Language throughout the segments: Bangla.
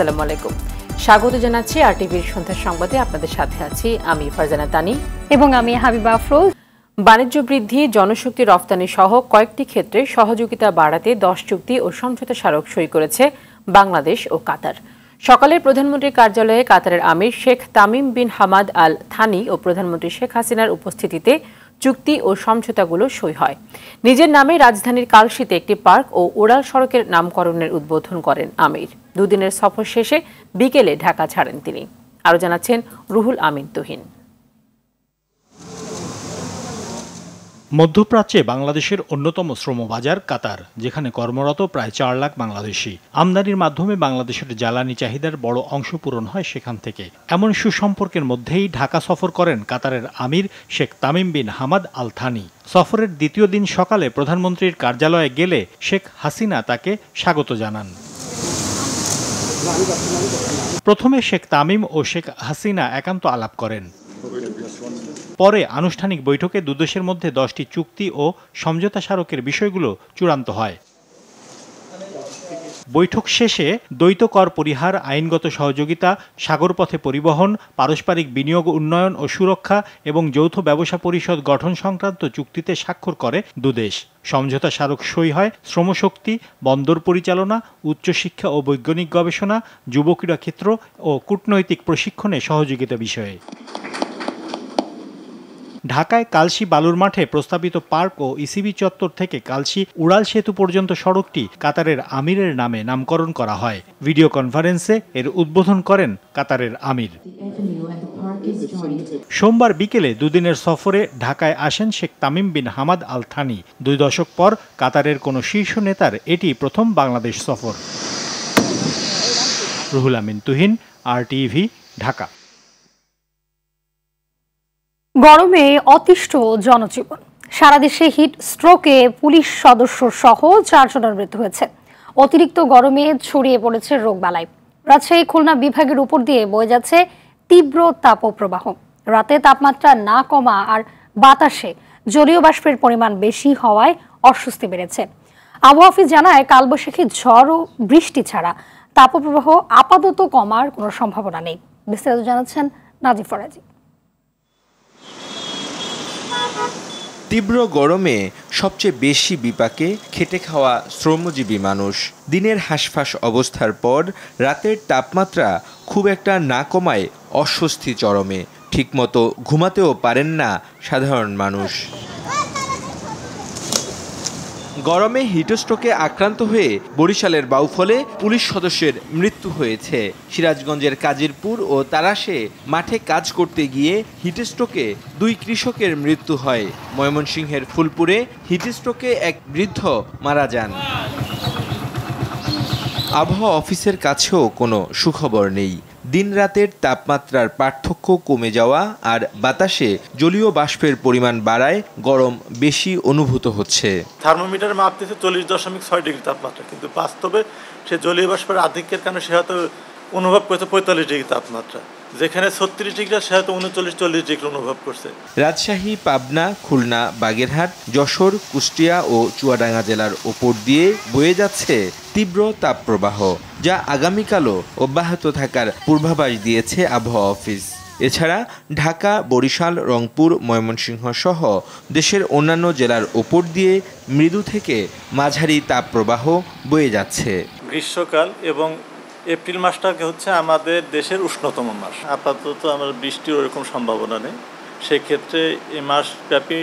আসসালামু আলাইকুম। স্বাগত জানাচ্ছি আরটিভির সন্ধ্যা সংবাদে। আপনাদের সাথে আছি আমি ফারজানা তানি এবং আমি হাবিবা আফরোজ। বাণিজ্য বৃদ্ধি, জনশক্তি রফতানি সহ কয়েকটি ক্ষেত্রে সহযোগিতা বাড়াতে 10 চুক্তি ও সমঝোতা স্মারক সই করেছে বাংলাদেশ ও কাতার। সকালে প্রধানমন্ত্রীর কার্যালয়ে কাতারের আমির Sheikh Tamim bin Hamad Al Thani ও প্রধানমন্ত্রী শেখ হাসিনার উপস্থিতিতে চুক্তি ও সমঝোতাগুলো সই হয়। নিজের নামে রাজধানীর কালশীতে একটি পার্ক ও ওড়াল সড়কের নামকরণের উদ্বোধন করেন আমির। দুদিনের সফর শেষে বিকেলে ঢাকা ছাড়েন তিনি। আরও জানাচ্ছেন রুহুল আমিন তুহিন। মধ্যপ্রাচ্যে বাংলাদেশের অন্যতম শ্রমবাজার কাতার, যেখানে কর্মরত প্রায় 4 লাখ বাংলাদেশি। আমদানির মাধ্যমে বাংলাদেশের জ্বালানি চাহিদার বড় অংশ পূরণ হয় সেখান থেকে। এমন সুসম্পর্কের মধ্যেই ঢাকা সফর করেন কাতারের আমির Sheikh Tamim bin Hamad Al Thani. সফরের দ্বিতীয় দিন সকালে প্রধানমন্ত্রীর কার্যালয়ে গেলে শেখ হাসিনা তাকে স্বাগত জানান। প্রথমে শেখ তামিম ও শেখ হাসিনা একান্ত আলাপ করেন। পরে আনুষ্ঠানিক বৈঠকে দুদেশের মধ্যে 10টি চুক্তি ও সমঝোতা স্মারকের বিষয়গুলো চূড়ান্ত হয়। বৈঠক শেষে দ্বৈত কর পরিহার, আইনগত সহযোগিতা, সাগরপথে পরিবহন, পারস্পরিক বিনিয়োগ উন্নয়ন ও সুরক্ষা এবং যৌথ ব্যবসা পরিষদ গঠন সংক্রান্ত চুক্তিতে স্বাক্ষর করে দুদেশ। সমঝোতা স্মারক সই হয় শ্রমশক্তি, বন্দর পরিচালনা, উচ্চশিক্ষা ও বৈজ্ঞানিক গবেষণা, যুব ক্রীড়া ক্ষেত্র ও কূটনৈতিক প্রশিক্ষণে সহযোগিতা বিষয়ে। ঢাকায় কালশী বালুর মাঠে প্রস্তাবিত পার্ক ও ইসিবি চত্বর থেকে কালশী উড়াল সেতু পর্যন্ত সড়কটি কাতারের আমিরের নামে নামকরণ করা হয়। ভিডিও কনফারেন্সে এর উদ্বোধন করেন কাতারের আমির। সোমবার বিকেলে দুদিনের সফরে ঢাকায় আসেন Sheikh Tamim bin Hamad Al Thani. 2 দশক পর কাতারের কোনো শীর্ষ নেতার এটি প্রথম বাংলাদেশ সফর। রুহুল আমিন তুহিন, আরটিভি, ঢাকা। গরমে অতিষ্ঠ জনজীবন। সারা দেশে হিট স্ট্রোকে পুলিশ সদস্য সহ 4 জনের মৃত্যু হয়েছে। অতিরিক্ত গরমে ছড়িয়ে পড়েছে রোগবালাই। রাজশাহী, খুলনা বিভাগের উপর দিয়ে বয়ে যাচ্ছে তীব্র তাপপ্রবাহ। রাতে তাপমাত্রা না কমা আর বাতাসে জলীয় বাষ্পের পরিমাণ বেশি হওয়ায় অস্বস্তি বেড়েছে। আবহাওয়া অফিস জানায়, কালবৈশাখী ঝড় ও বৃষ্টি ছাড়া তাপপ্রবাহ আপাতত কমার কোনো সম্ভাবনা নেই। বিস্তারিত জানাচ্ছেন নাজিফ ফরাজি। তীব্র গরমে সবচেয়ে বেশি বিপাকে খেটে খাওয়া শ্রমজীবী মানুষ। দিনের হাঁসফাঁস অবস্থার পর রাতের তাপমাত্রা খুব একটা না কমায় অস্বস্তি চরমে। ঠিকমতো ঘুমাতেও পারেন না সাধারণ মানুষ। গরমে হিটস্ট্রোকে আক্রান্ত হয়ে বরিশালের বাউফলে পুলিশ সদস্যের মৃত্যু হয়েছে। সিরাজগঞ্জের কাজিরপুর ও তারাশে মাঠে কাজ করতে গিয়ে হিটস্ট্রোকে 2 কৃষকের মৃত্যু হয়। ময়মনসিংহের ফুলপুরে হিটস্ট্রোকে এক বৃদ্ধ মারা যান। আবহাওয়া অফিসের কাছেও কোনো সুখবর নেই। দিন রাতের তাপমাত্রার পার্থক্য কমে যাওয়া আর বাতাসে জলীয় বাষ্পের পরিমাণ বাড়ায় গরম বেশি অনুভূত হচ্ছে। থার্মোমিটার মাপতেছে 40.6 ডিগ্রি তাপমাত্রা, কিন্তু বাস্তবে সে জলীয় বাষ্পের আধিক্যের কারণে সে হয়তো অনুভব করছে 45 ডিগ্রি তাপমাত্রা, যেখানে 36 ডিগ্রি সে হয়তো 39-40 ডিগ্রি অনুভব করছে। রাজশাহী, পাবনা, খুলনা, বাগেরহাট, যশোর, কুষ্টিয়া ও চুয়াডাঙ্গা জেলার ওপর দিয়ে বয়ে যাচ্ছে তীব্র তাপপ্রবাহ, যা আগামীকালও অব্যাহত থাকার পূর্বাভাস দিয়েছে আবহাওয়া অফিস। এছাড়া ঢাকা, বরিশাল, রংপুর, ময়মনসিংহ সহ দেশের অন্যান্য জেলার ওপর দিয়ে মৃদু থেকে মাঝারি তাপপ্রবাহ বয়ে যাচ্ছে। গ্রীষ্মকাল এবং এপ্রিল মাসটাকে হচ্ছে আমাদের দেশের উষ্ণতম মাস। আপাতত আমার বৃষ্টির ওরকম সম্ভাবনা নেই। সেক্ষেত্রে এই মাসব্যাপী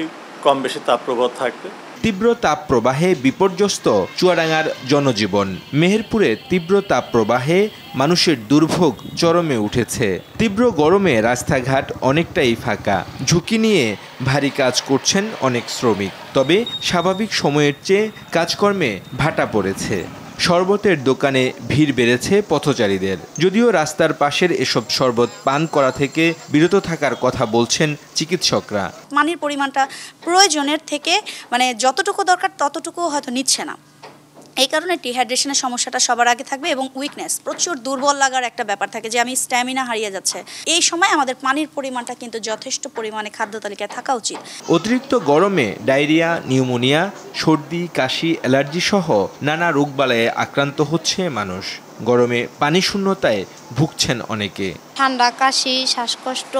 কম বেশি তাপপ্রবাহ থাকবে। তীব্র তাপপ্রবাহে বিপর্যস্ত চুয়াডাঙ্গার জনজীবন। মেহেরপুরে তীব্র তাপপ্রবাহে মানুষের দুর্ভোগ চরমে উঠেছে। তীব্র গরমে রাস্তাঘাট অনেকটাই ফাঁকা। ঝুঁকি নিয়ে ভারী কাজ করছেন অনেক শ্রমিক। তবে স্বাভাবিক সময়ের চেয়ে কাজকর্মে ভাটা পড়েছে। শরবতের দোকানে ভিড় বেড়েছে পথচারীদের। যদিও রাস্তার পাশের এসব শরবত পান করা থেকে বিরত থাকার কথা বলছেন চিকিৎসকরা। পানির পরিমাণটা প্রয়োজনের থেকে যতটুকু দরকার ততটুকু হয়তো নিচ্ছে না। এই কারণে ডিহাইড্রেশনের সমস্যাটা সবার আগে থাকবে এবং উইকনেস, প্রচুর দুর্বল লাগার একটা ব্যাপার থাকে যে আমি স্ট্যামিনা হারিয়ে যাচ্ছে। এই সময় আমাদের পানির পরিমাণটা কিন্তু যথেষ্ট পরিমাণে খাদ্য তালিকায় থাকা উচিত। অতিরিক্ত গরমে ডায়রিয়া, নিউমোনিয়া, সর্দি, কাশি, অ্যালার্জি সহ নানা রোগবালায়ে আক্রান্ত হচ্ছে মানুষ। গরমে পানি শূন্যতায় ভুগছেন অনেকে। ঠান্ডা, কাশি, শ্বাসকষ্ট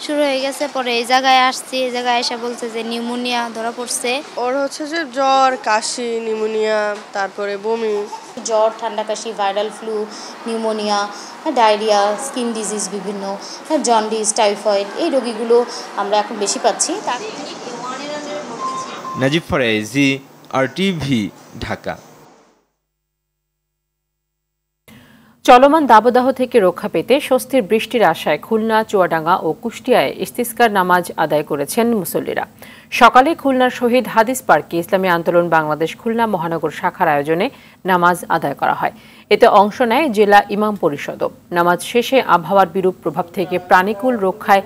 শুরু হয়ে গেছে। পরে এই জায়গায় আসছি, এই জায়গায় এসে বলছে যে নিউমোনিয়া ধরা পড়ছে। ওর হচ্ছে যে জ্বর, কাশি, নিউমোনিয়া, তারপরে বমি। জ্বর, ঠান্ডা, কাশি, viral flu, pneumonia, diarrhoea, skin disease বিভিন্ন, জন্ডিস, টাইফয়েড, এই রোগীগুলো আমরা এখন বেশি পাচ্ছি। নাজিব ফরাইজি, RTV, ঢাকা। চলমান দাবদাহ থেকে রক্ষা পেতে স্বস্তির বৃষ্টির আশায় খুলনা, চুয়াডাঙ্গা ও কুষ্টিয়ায় ইস্তিসকার নামাজ আদায় করেছেন মুসল্লিরা। সকালে খুলনার শহীদ হাদিস পার্কে ইসলামী আন্দোলন বাংলাদেশ খুলনা মহানগর শাখার আয়োজনে নামাজ আদায় করা হয়। এতে অংশ নেয় জেলা ইমাম পরিষদও। নামাজ শেষে আবহাওয়ার বিরূপ প্রভাব থেকে প্রাণীকুল রক্ষায়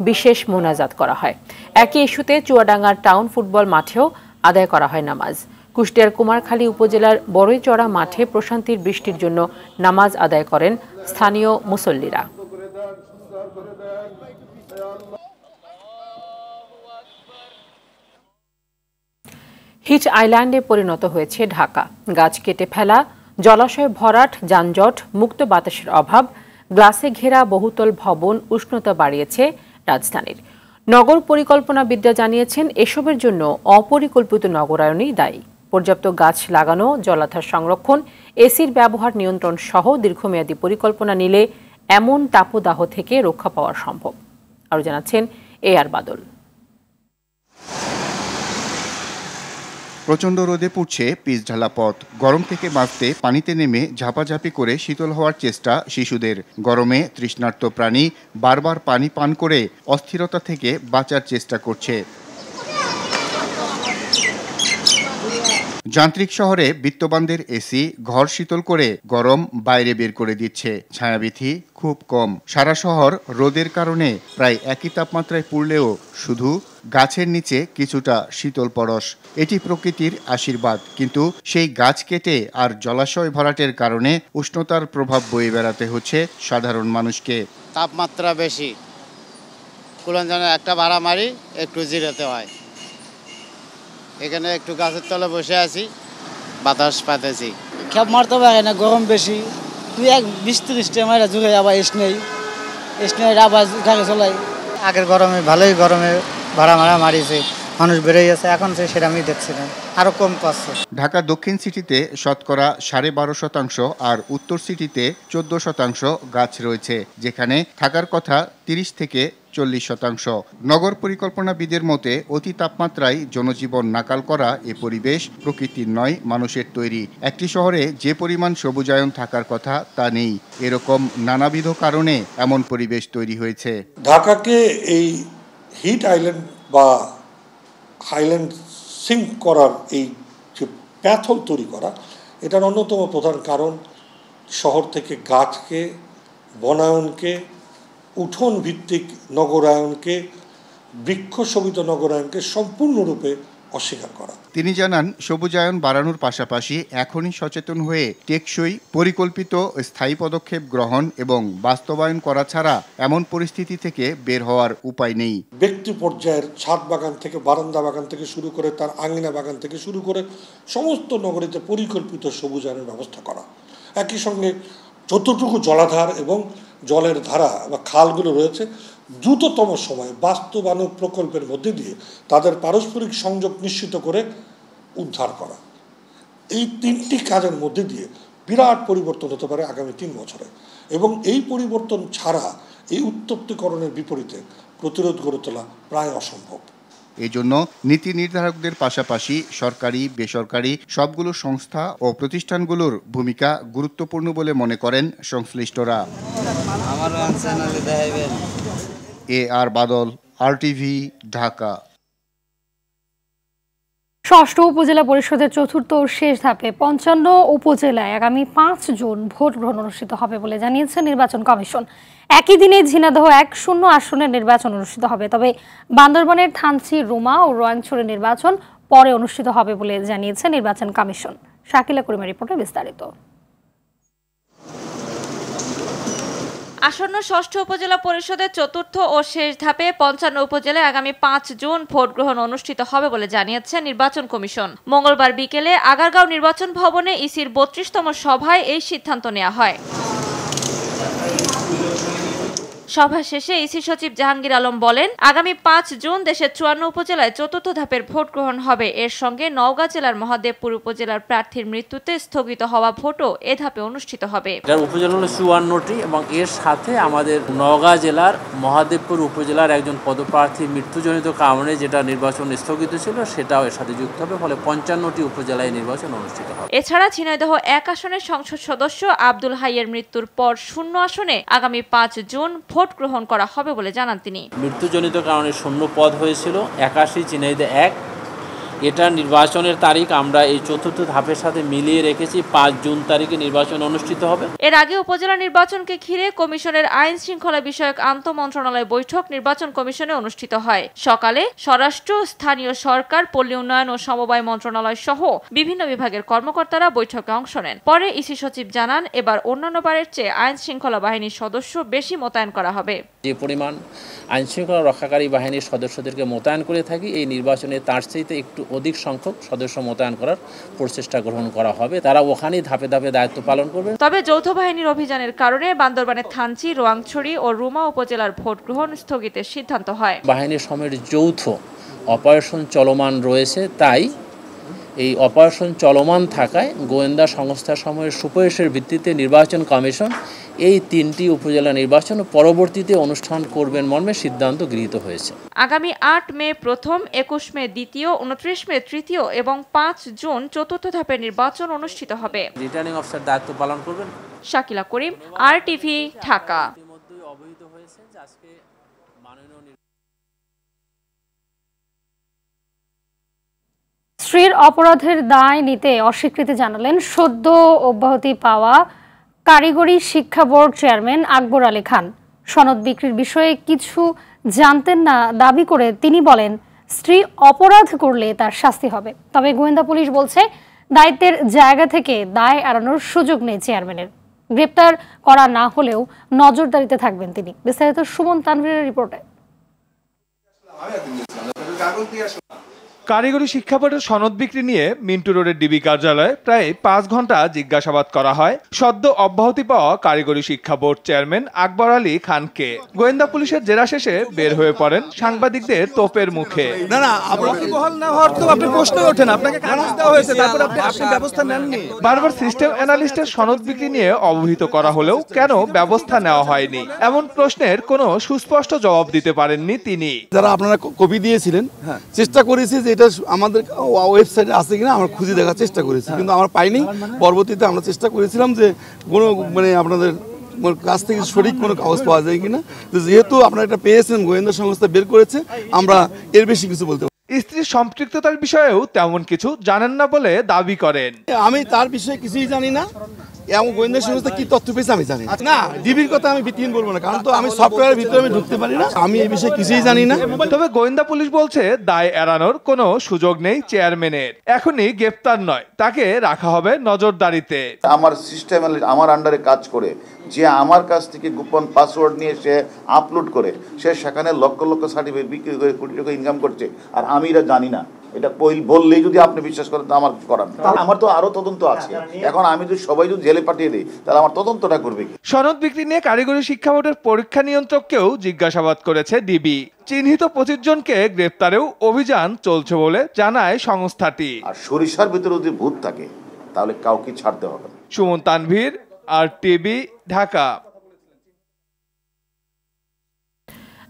বিশেষ মোনাজাত করা হয়। একই ইস্যুতে চুয়াডাঙ্গার টাউন ফুটবল মাঠেও আদায় করা হয় নামাজ। কুষ্টিয়ার কুমারখালী উপজেলার বড়ইচড়া মাঠে প্রশান্তির বৃষ্টির জন্য নামাজ আদায় করেন স্থানীয় মুসল্লিরা। হিট আইল্যান্ডে পরিণত হয়েছে ঢাকা। গাছ কেটে ফেলা, জলাশয় ভরাট, যানজট, মুক্ত বাতাসের অভাব, গ্লাসে ঘেরা বহুতল ভবন উষ্ণতা বাড়িয়েছে রাজধানীর। নগর পরিকল্পনাবিদরা জানিয়েছেন এসবের জন্য অপরিকল্পিত নগরায়নই দায়ী। পর্যাপ্ত গাছ লাগানো, জলাধার সংরক্ষণ, এসির ব্যবহার নিয়ন্ত্রণ সহ দীর্ঘমেয়াদী পরিকল্পনা নিলে এমন তাপদাহ থেকে রক্ষা পাওয়া সম্ভব। আরও জানাচ্ছেন AR বাদল। প্রচণ্ড রোদে পুড়ছে পিচঢালা পথ। গরম থেকে বাঁচতে পানিতে নেমে ঝাপাঝাপি করে শীতল হওয়ার চেষ্টা শিশুদের। গরমে তৃষ্ণার্ত প্রাণী বারবার পানি পান করে অস্থিরতা থেকে বাঁচার চেষ্টা করছে। যান্ত্রিক শহরে বিত্তবানদের এসি ঘর শীতল করে গরম বাইরে বের করে দিচ্ছে। ছায়াবিথি খুব কম। সারা শহর রোদের কারণে প্রায় একই তাপমাত্রায় পুড়লেও শুধু গাছের নিচে কিছুটা শীতল পরশ। এটি প্রকৃতির আশীর্বাদ, কিন্তু সেই গাছ কেটে আর জলাশয় ভরাটের কারণে উষ্ণতার প্রভাব বয়ে বেড়াতে হচ্ছে সাধারণ মানুষকে। তাপমাত্রা বেশি, কুলঞ্জনে একটা ভাড়া মারি, একটু জিরাতে হয়। এখানে একটু গাছের তলে বসে আছি, বাতাস পাতেছি। খেপ মারতে পারে না, গরম বেশি। 20-30 মাইরা জুড়ে আবার নেই আবার গাড়ি চলাই। আগের গরমে ভালোই গরমে ভাড়া মারিছে, মানুষ বেড়ে গেছে, এখন সেটা আমি দেখছি না, আরো কম পাচ্ছে। ঢাকা দক্ষিণ সিটিতে শতকরা 12.5% আর উত্তর সিটিতে 14% গাছ রয়েছে, যেখানে থাকার কথা 30 থেকে 40%। নগর পরিকল্পনাবিদের মতে অতি তাপমাত্রায় জনজীবন নাকাল করা এ পরিবেশ প্রকৃতির নয়, মানুষের তৈরি। একটি শহরে যে পরিমাণ সবুজায়ন থাকার কথা তা নেই। এরকম নানাবিধ কারণে এমন পরিবেশ তৈরি হয়েছে। ঢাকাকে এই হিট আইল্যান্ড বা হাইল্যান্ড সিঙ্ক করার এই যে প্যাথল তৈরি করা, এটার অন্যতম প্রধান কারণ শহর থেকে গাছকে, বনায়নকে, উঠোন ভিত্তিক নগরায়নকে, বৃক্ষশোভিত নগরায়নকে সম্পূর্ণরূপে অস্বীকার করা। তিনি জানান, সবুজায়ন বাড়ানোর পাশাপাশি এখনই সচেতন হয়ে টেকসই পরিকল্পিত স্থায়ী পদক্ষেপ গ্রহণ এবং বাস্তবায়ন করা ছাড়া এমন পরিস্থিতি থেকে বের হওয়ার উপায় নেই। ব্যক্তি পর্যায়ের ছাদ বাগান থেকে বারান্দা বাগান থেকে শুরু করে তার আঙিনা বাগান থেকে শুরু করে সমস্ত নগরীতে পরিকল্পিত সবুজায়নের ব্যবস্থা করা। একই সঙ্গে যতটুকু জলাধার এবং জলের ধারা বা খালগুলো রয়েছে দ্রুততম সময়ে বাস্তবায়ন প্রকল্পের মধ্যে দিয়ে তাদের পারস্পরিক সংযোগ নিশ্চিত করে উদ্ধার করা। এই 3টি কাজের মধ্যে দিয়ে বিরাট পরিবর্তন হতে পারে আগামী 3 বছরে, এবং এই পরিবর্তন ছাড়া এই উত্তপ্তিকরণের বিপরীতে প্রতিরোধ গড়ে তোলা প্রায় অসম্ভব। এজন্য নীতি নির্ধারকদের পাশাপাশি সরকারি, বেসরকারি সবগুলো সংস্থা ও প্রতিষ্ঠানগুলোর ভূমিকা গুরুত্বপূর্ণ বলে মনে করেন সংশ্লিষ্টরা। AR বাদল, RTV, ঢাকা। ষষ্ঠ উপজেলা পরিষদের চতুর্থ ও শেষ ধাপে 55 উপজেলায় আগামী 5 জুন ভোট গ্রহণ অনুষ্ঠিত হবে বলে জানিয়েছে নির্বাচন কমিশন। একই দিনে ঝিনাইদহ 1-0 আসনের নির্বাচন অনুষ্ঠিত হবে, তবে বান্দরবানের থানচি, রুমা ও রোয়াংছড়ির নির্বাচন পরে অনুষ্ঠিত হবে বলে জানিয়েছে নির্বাচন কমিশন। শাকিলা করিমের রিপোর্টে বিস্তারিত। আসন্ন ষষ্ঠ উপজেলা পরিষদের চতুর্থ ও শেষ ধাপে ৫৫ উপজেলায় আগামী ৫ জুন ভোট গ্রহণ অনুষ্ঠিত হবে বলে জানিয়েছে নির্বাচন কমিশন। মঙ্গলবার বিকেলে আগারগাঁও নির্বাচন ভবনে ইসির ৩২তম সভায় এই সিদ্ধান্ত নেওয়া হয়। সভা শেষে ইসি সচিব জাহাঙ্গীর আলম বলেন, আগামী ৫ জুন দেশের ৫৪ উপজেলায় চতুর্থ ধাপের ভোট গ্রহণ হবে। এর সঙ্গে নওগাঁ জেলার মহাদেবপুর উপজেলার প্রার্থীর মৃত্যুতে স্থগিত হওয়া ভোটও এ ধাপে অনুষ্ঠিত হবে। উপজেলা হলো ৫৪টি এবং এর সাথে আমাদের নওগাঁ জেলার মহাদেবপুর উপজেলার একজন পদপ্রার্থীর মৃত্যুজনিত কারণে যেটা নির্বাচন স্থগিত ছিল সেটাও এর সাথে যুক্ত হবে। ফলে ৫৫টি উপজেলায় নির্বাচন অনুষ্ঠিত হবে। এছাড়া ঝিনাইদহ ১ আসনের সংসদ সদস্য আব্দুল হাইয়ের মৃত্যুর পর ০ আসনে আগামী ৫ জুন ভোট গ্রহণ করা হবে বলে জানান তিনি। মৃত্যুজনিত কারণে ০ পদ হয়েছিল ৮১, ঝিনাইদহ ১। এটা নির্বাচনের তারিখ আমরা এই চতুর্থ ধাপের সাথে মিলিয়ে রেখেছি। ৫ জুন তারিখে নির্বাচন অনুষ্ঠিত হবে। এর আগে উপজেলা নির্বাচনকে ঘিরে কমিশনের আইন শৃঙ্খলা বিষয়ক আন্তঃমন্ত্রণালয় বৈঠক নির্বাচন কমিশনে অনুষ্ঠিত হয়। সকালে স্বরাষ্ট্র, স্থানীয় সরকার, পল্লী উন্নয়ন ও সমবায় মন্ত্রণালয় সহ বিভিন্ন বিভাগের কর্মকর্তারা বৈঠকে অংশ নেন। পরে ইসি সচিব জানান, এবার অন্যান্য বারের চেয়ে আইন শৃঙ্খলা বাহিনীর সদস্য বেশি মোতায়েন করা হবে। যে পরিমাণ আইন শৃঙ্খলা রক্ষাকারী বাহিনীর সদস্যদেরকে মোতায়েন করে থাকি, এই নির্বাচনে তার চাইতে একটু অধিক সংখ্যক সদস্য মোতায়েন করার প্রচেষ্টা গ্রহণ করা হবে। তারা ওখানেই ধাপে ধাপে দায়িত্ব পালন করবে। তবে যৌথ বাহিনীর অভিযানের কারণে বান্দরবানের থানচি, রোয়াংছড়ি ও রুমা উপজেলার ভোট গ্রহণ স্থগিতের সিদ্ধান্ত হয়। বাহিনীর সময়ের যৌথ অপারেশন চলমান রয়েছে, তাই এই অপারেশন চলমান থাকায় গোয়েন্দা সংস্থা সমূহের সুপারিশের ভিত্তিতে নির্বাচন কমিশন এই ৩টি উপজেলা নির্বাচন পরবর্তীতে অনুষ্ঠান করবেন মর্মে সিদ্ধান্ত গৃহীত হয়েছে। আগামী ৮ মে প্রথম, ২১ মে দ্বিতীয়, ২৯ মে তৃতীয় এবং ৫ জুন চতুর্থ ধাপের নির্বাচন অনুষ্ঠিত হবে। রিটার্নিং অফিসার দায়িত্ব পালন করবেন। শাকিলা করিম, RTV, ঢাকা। স্ত্রীর অপরাধের দায় নিতে অস্বীকৃতি জানালেন সদ্য অব্যাহতি পাওয়া কারিগরি শিক্ষা বোর্ড চেয়ারম্যান আকবর আলী খান। সনদ বিক্রির বিষয়ে কিছু জানতেন না দাবি করে তিনি বলেন, স্ত্রী অপরাধ করলে তার শাস্তি হবে। তবে গোয়েন্দা পুলিশ বলছে, দায়িত্বের জায়গা থেকে দায় এড়ানোর সুযোগ নেই চেয়ারম্যানের। গ্রেপ্তার করা না হলেও নজরদারিতে থাকবেন তিনি। বিস্তারিত সুমন তানভীরের রিপোর্টে। কারিগরি শিক্ষা বোর্ডের সনদ বিক্রি নিয়ে মিন্টু রোডের ডিবি কার্যালয়ে প্রায় ৫ ঘন্টা জিজ্ঞাসাবাদ করা হয় সদ্য অব্যাহতি পাওয়া কারিগরি শিক্ষা বোর্ড চেয়ারম্যান আকবর আলী খানকে। গোয়েন্দা পুলিশের জেরা শেষে বের হয়ে পড়েন সাংবাদিকদের তোপের মুখে। বারবার সিস্টেম অ্যানালিস্টের সনদ বিক্রি নিয়ে অবহিত করা হলেও কেন ব্যবস্থা নেওয়া হয়নি, এমন প্রশ্নের কোনো সুস্পষ্ট জবাব দিতে পারেননি তিনি। যারা আপনারা কপি দিয়েছিলেন, চেষ্টা করেছি যে এটা আমাদের ওয়েবসাইটে আছে কিনা আমরা খুঁজে দেখার চেষ্টা করেছি, কিন্তু আমরা পাইনি। পরবর্তীতে আমরা চেষ্টা করেছিলাম যে কোনো আপনাদের কাছ থেকে সঠিক কোনো কাগজ পাওয়া যায় কিনা। যেহেতু আপনারা এটা পেয়েছেন, গোয়েন্দা সংস্থা বের করেছে, আমরা এর বেশি কিছু বলতে পারি। স্ত্রীর সম্পৃক্ততার বিষয়েও তেমন কিছু জানেন না বলে দাবি করেন। আমি তার বিষয়ে কিছুই জানি না, এবং গোয়েন্দা সংস্থা কি তথ্য পেয়েছে আমি জানি না। ডিবির কথা আমি ভিত্তিহীন বলবো না, কারণ তো আমি সফটওয়্যারের ভিতরে আমি ঢুকতে পারি না, আমি এই বিষয়ে কিছুই জানি না। তবে গোয়েন্দা পুলিশ বলছে, দায় এড়ানোর কোনো সুযোগ নেই চেয়ারম্যানের। এখনই গ্রেপ্তার নয়, তাকে রাখা হবে নজরদারিতে। আমার সিস্টেম আমার আন্ডারে কাজ করে, যে আমার কাছ থেকে গোপন পাসওয়ার্ড নিয়ে সে আপলোড করে, সে সেখানে লক্ষ লক্ষ সার্টিফিকেট বিক্রি করে কোটি টাকা ইনকাম করছে, আর আমি এটা জানি না। এটা বললেই যদি আপনি বিশ্বাস করেন তো আমার করার, আমার তো আরো তদন্ত আছে। এখন আমি যদি সবাই যদি জেলে পাঠিয়ে দিই, তাহলে আমার তদন্তটা করবে। সনদ বিক্রি নিয়ে কারিগরি শিক্ষা বোর্ডের পরীক্ষা নিয়ন্ত্রককেও জিজ্ঞাসাবাদ করেছে ডিবি। চিহ্নিত 25 জনকে গ্রেপ্তারেও অভিযান চলছে বলে জানায় সংস্থাটি। আর সরিষার ভিতরে যদি ভূত থাকে, তাহলে কাউকে ছাড়তে হবে না। সুমন তানভীর, RTV, ঢাকা।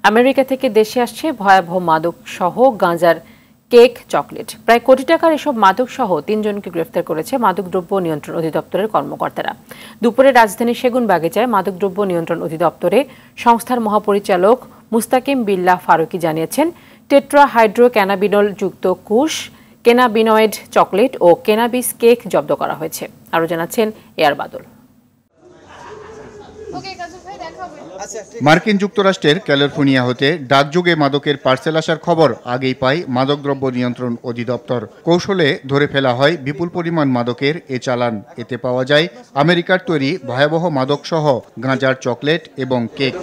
আমেরিকা থেকে দেশে আসছে ভয়াবহ মাদক সহ গাঁজার কেক, চকলেট। প্রায় কোটি টাকার এসব মাদক সহ 3 জনকে গ্রেফতার করেছে মাদকদ্রব্য নিয়ন্ত্রণ অধিদপ্তরের কর্মকর্তারা। দুপুরে রাজধানীর সেগুনবাগিচায় মাদকদ্রব্য নিয়ন্ত্রণ অধিদপ্তরে সংস্থার মহাপরিচালক মুস্তাকিম বিল্লাহ ফারুকি জানিয়েছেন, টেট্রা হাইড্রো ক্যানাবিনল যুক্ত কুশ, কেনাবিনয়েড চকলেট ও কেনাবিস কেক জব্দ করা হয়েছে। আরও জানাচ্ছেন এয়ার বাদল। মার্কিন যুক্তরাষ্ট্রের ক্যালিফোর্নিয়া হতে ডাকযোগে মাদকের পার্সেল আসার খবর আগেই পায় মাদকদ্রব্য নিয়ন্ত্রণ অধিদপ্তর। কৌশলে ধরে ফেলা হয় বিপুল পরিমাণ মাদকের এ চালান। এতে পাওয়া যায় আমেরিকার তৈরি ভয়াবহ মাদক সহ গাঁজার চকলেট এবং কেক।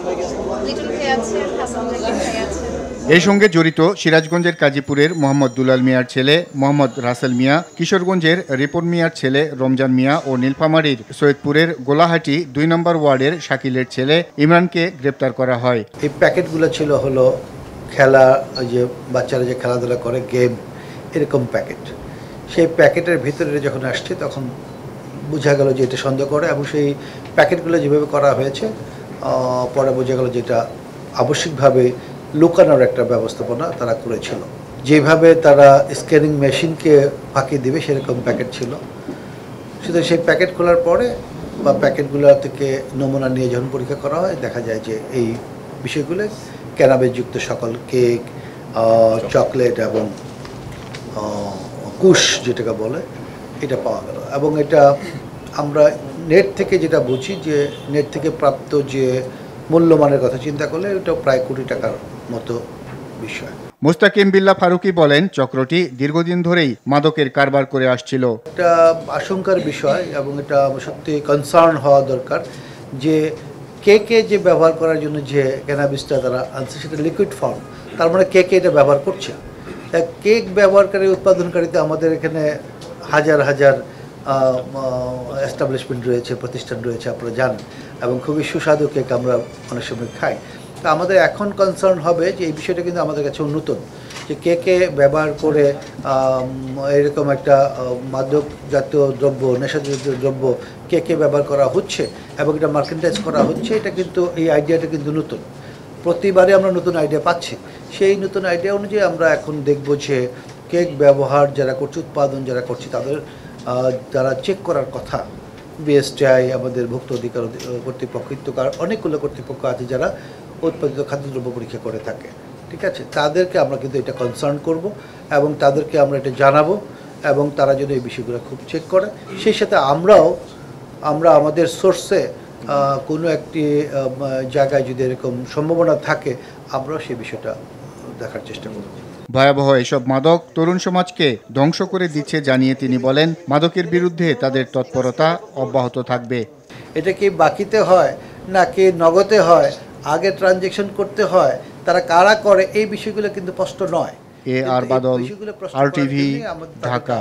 এই সঙ্গে জড়িত সিরাজগঞ্জের কাজীপুরের মোহাম্মদ দুলাল মিয়ার ছেলে মোহাম্মদ রাসেল মিয়া, কিশোরগঞ্জের রিপন মিয়ার ছেলে রমজান মিয়া ও নীলফামারীর সৈয়দপুরের গোলাহাটি ২ নম্বর ওয়ার্ডের শাকিলের ছেলে ইমরানকে গ্রেপ্তার করা হয়। এই প্যাকেটগুলো ছিল হলো খেলা, ওই যে বাচ্চারা যে খেলাধুলা করে গেম, এরকম প্যাকেট। সেই প্যাকেটের ভিতরে যখন আসছে তখন বোঝা গেল যে এটা সন্দেহ করে, এবং সেই প্যাকেটগুলো যেভাবে করা হয়েছে পরে বোঝা গেল যে এটা আবশ্যিকভাবে লুকানোর একটা ব্যবস্থাপনা তারা করেছিল। যেভাবে তারা স্ক্যানিং মেশিনকে ফাঁকি দিবে সেরকম প্যাকেট ছিল। সুতরাং সেই প্যাকেট খোলার পরে বা প্যাকেটগুলো থেকে নমুনা নিয়ে যখন পরীক্ষা করা হয় দেখা যায় যে এই বিষয়গুলো ক্যানাবিসযুক্ত সকল কেক, চকলেট এবং কুশ যেটাকে বলে এটা পাওয়া গেল। এবং এটা আমরা নেট থেকে যেটা বুঝি যে নেট থেকে প্রাপ্ত যে মূল্যমানের কথা চিন্তা করলে এটা প্রায় কোটি টাকার মতো বিষয়। মুস্তাকিম বিল্লাহ ফারুকি বলেন, চক্রটি দীর্ঘদিন ধরেই মাদকের কারবার করে আসছিল। এটা আশঙ্কার বিষয় এবং এটা সত্যি কনসার্ন হওয়া দরকার যে কেকে যে ব্যবহার করার জন্য যে ক্যানাবিসটা তারা আনছে সেটা লিকুইড ফর্ম, তার মানে কেকে এটা ব্যবহার করছে। কেক ব্যবহারকারী উৎপাদনকারীতে আমাদের এখানে হাজার হাজার এস্টাবলিশমেন্ট রয়েছে, প্রতিষ্ঠান রয়েছে, আপনারা জানেন, এবং খুবই সুস্বাদু কেক আমরা অনেক সময় খাই। তা আমাদের এখন কনসার্ন হবে যে এই বিষয়টা কিন্তু আমাদের কাছে নতুন, যে কেকে ব্যবহার করে এরকম একটা মাদক জাতীয় দ্রব্য, নেশাজাতীয় দ্রব্য কেকে ব্যবহার করা হচ্ছে এবং এটা মার্কেন্টাইজ করা হচ্ছে। এটা কিন্তু এই আইডিয়াটা কিন্তু নতুন, প্রতিবারে আমরা নতুন আইডিয়া পাচ্ছি। সেই নতুন আইডিয়া অনুযায়ী আমরা এখন দেখব যে কেক ব্যবহার যারা করছে, উৎপাদন যারা করছে, তাদের যারা চেক করার কথা, বিএসটিআই আমাদের ভুক্ত অধিকার কর্তৃপক্ষ, অনেকগুলো কর্তৃপক্ষ আছে যারা উৎপাদিত খাদ্যদ্রব্য পরীক্ষা করে থাকে, ঠিক আছে, তাদেরকে আমরা কিন্তু এটা কনসার্ন করব এবং তাদেরকে আমরা এটা জানাবো এবং তারা যদি এই বিষয়গুলো খুব চেক করে। সেই সাথে আমরা আমাদের সোর্সে কোনো একটি জায়গায় যদি এরকম সম্ভাবনা থাকে আমরাও সেই বিষয়টা দেখার চেষ্টা করব। ভয়াবহ এসব মাদক তরুণ সমাজকে ধ্বংস করে দিচ্ছে জানিয়ে তিনি বলেন, মাদকের বিরুদ্ধে তাদের তৎপরতা অব্যাহত থাকবে। এটা কি বাকিতে হয় নাকি নগদে হয়, আগে ট্রানজ্যাকশন করতে হয়, তারা কারা করে, এই বিষয়গুলো কিন্তু স্পষ্ট নয়। আর বাদল, RTV, ঢাকা।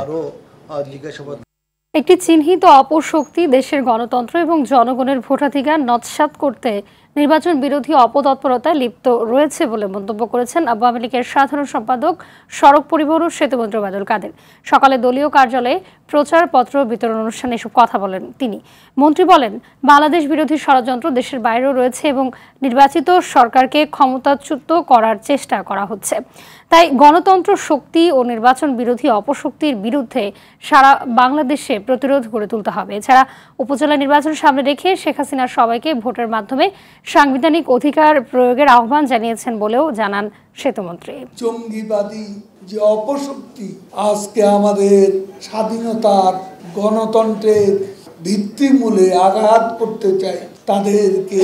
একটি চিহ্নিত অপশক্তি দেশের গণতন্ত্র এবং জনগণের ভোটাধিকার নস্যাৎ করতে নির্বাচন বিরোধী অপতৎপরতায় লিপ্ত রয়েছে বলে মন্তব্য করেছেন আওয়ামী লীগের সাধারণ সম্পাদক, সড়ক পরিবহন ও সেতুমন্ত্রী ওবায়দুল কাদের। সকালে দলীয় কার্যালয়ে প্রচারপত্র বিতরণ অনুষ্ঠানে এসব কথা বলেন তিনি। মন্ত্রী বলেন, বাংলাদেশ বিরোধী ষড়যন্ত্র দেশের বাইরেও রয়েছে এবং নির্বাচিত সরকারকে ক্ষমতাচ্যুত করার চেষ্টা করা হচ্ছে। তাই গণতন্ত্র শক্তি ও নির্বাচন বিরোধী অপশক্তির বিরুদ্ধে সারা বাংলাদেশে প্রতিরোধ গড়ে তুলতে হবে। এছাড়া উপজেলা নির্বাচন সামনে রেখে শেখ হাসিনা সবাইকে ভোটের মাধ্যমে সাংবিধানিক অধিকার প্রয়োগের আহ্বান জানিয়েছেন বলেও জানান সেতুমন্ত্রী। জঙ্গিবাদী যে অপশক্তি আজকে আমাদের স্বাধীনতার, গণতন্ত্রের ভিত্তিমূলে আঘাত করতে চায়, তাদেরকে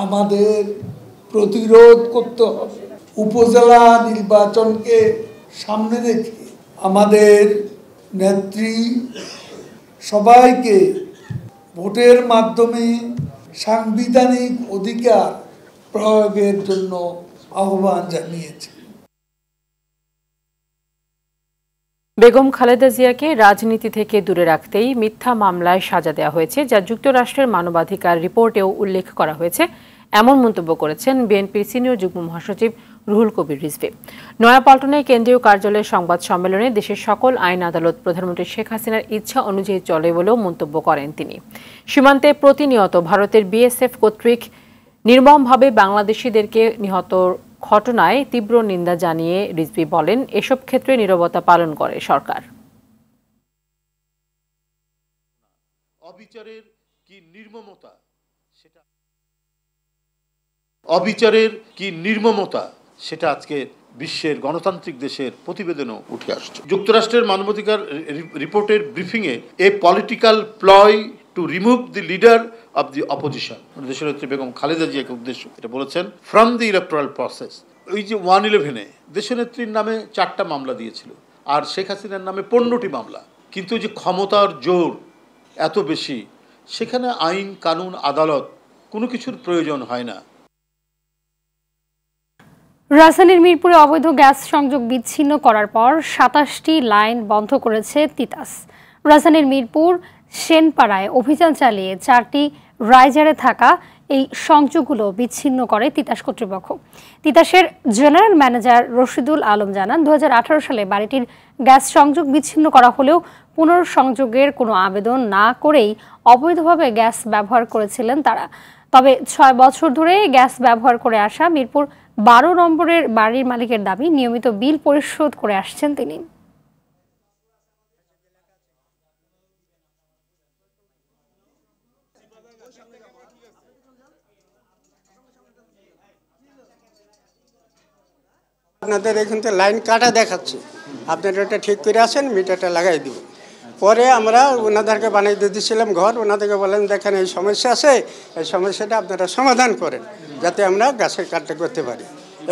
আমাদের প্রতিরোধ করতে হবে। উপজেলা নির্বাচনকে সামনে রেখে আমাদের নেত্রী সবাইকে ভোটের মাধ্যমে সাংবিধানিক অধিকার প্রয়োগের জন্য আহ্বান জানিয়েছে। বেগম খালেদা জিয়াকে রাজনীতি থেকে দূরে রাখতেই মিথ্যা মামলায় সাজা দেওয়া হয়েছে, যা যুক্তরাষ্ট্রের মানবাধিকার রিপোর্টেও উল্লেখ করা হয়েছে, এমন মন্তব্য করেছেন বিএনপির সিনিয়র যুগ্ম মহাসচিব রুহুল কবির রিজভী। নয়াপল্টনে কেন্দ্রীয় কার্যালয়ে সংবাদ সম্মেলনে দেশের সকল আইন আদালত প্রধানমন্ত্রী শেখ হাসিনার ইচ্ছা অনুযায়ী চলে বলেও মন্তব্য করেন তিনি। সীমান্তে প্রতিনিয়ত ভারতের বিএসএফ কর্তৃক নির্মমভাবে বাংলাদেশিদেরকে নিহত ঘটনায় তীব্র নিন্দা জানিয়ে রিজভী বলেন, এসব ক্ষেত্রে নীরবতা পালন করে সরকার। অবিচারের কি নির্মমতা সেটা আজকে বিশ্বের গণতান্ত্রিক দেশের প্রতিবেদনও উঠে আসছে। যুক্তরাষ্ট্রের মানবাধিকার রিপোর্টের ব্রিফিংয়ে a political প্লয় to remove the leader of the opposition. দেশনেত্রী বেগম খালেদা জিয়াকে উদ্দেশ্য এটা বলেছেন ফ্রম দি ইলেকটোরাল প্রসেস। ওই যে 111-এ দেশনেত্রীর নামে 4টা মামলা দিয়েছিল আর শেখ হাসিনার নামে 15টি মামলা, কিন্তু যে ক্ষমতার জোর এত বেশি, সেখানে আইন কানুন আদালত কোনো কিছুর প্রয়োজন হয় না। রাজধানীর মিরপুরে অবৈধ গ্যাস সংযোগ বিচ্ছিন্ন করার পর 27টি লাইন বন্ধ করেছে তিতাস। রাজধানীর মিরপুর সেনপাড়ায় অভিযান চালিয়ে 4টি রাইজারে থাকা এই সংযোগগুলো বিচ্ছিন্ন করে তিতাস কর্তৃপক্ষ। তিতাসের জেনারেল ম্যানেজার রশিদুল আলম জানান, 2018 সালে বাড়িটির গ্যাস সংযোগ বিচ্ছিন্ন করা হলেও পুনর্সংযোগের কোনো আবেদন না করেই অবৈধভাবে গ্যাস ব্যবহার করেছিলেন তারা। তবে 6 বছর ধরে গ্যাস ব্যবহার করে আসা মিরপুর 12 নম্বরের বাড়ির মালিকের দাবি, নিয়মিত বিল পরিশোধ করে আসছেন তিনি। আপনাদের এখান থেকে লাইন কাটা দেখাচ্ছে, আপনারা এটা ঠিক করে আসেন, মিটারটা লাগাই দিব। পরে আমরা ওনাদেরকে বানিয়ে দিয়েছিলাম ঘর, ওনাদেরকে বলেন দেখেন এই সমস্যা আছে, এই সমস্যাটা আপনারা সমাধান করেন যাতে আমরা গ্যাসের কাটটা করতে পারি।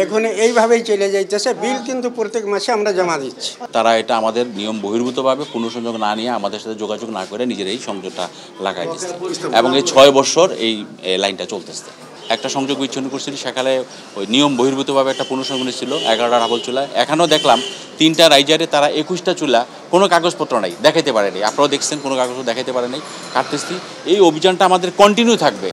এখন এইভাবেই চলে যাইতেছে, বিল কিন্তু প্রত্যেক মাসে আমরা জমা দিচ্ছি। তারা এটা আমাদের নিয়ম বহির্ভূতভাবে পুনঃসংযোগ না নিয়ে আমাদের সাথে যোগাযোগ না করে নিজেরাই সংযোগটা লাগাই দিচ্ছে এবং এই 6 বছর এই লাইনটা চলতেছে। একটা সংযোগ বিচ্ছিন্ন করছিল, সেখানে ওই নিয়ম বহির্ভূতভাবে একটা পুনঃসংযোগ ছিল 11টা ডাবল চুলা। এখানেও দেখলাম 3টা রাইজারে তারা 21টা চুলা, কোনো কাগজপত্র নাই, দেখাইতে পারেনি। আপনারাও দেখছেন কোনো কাগজপত্র দেখাইতে পারেনি, কাটতেছি। এই অভিযানটা আমাদের কন্টিনিউ থাকবে।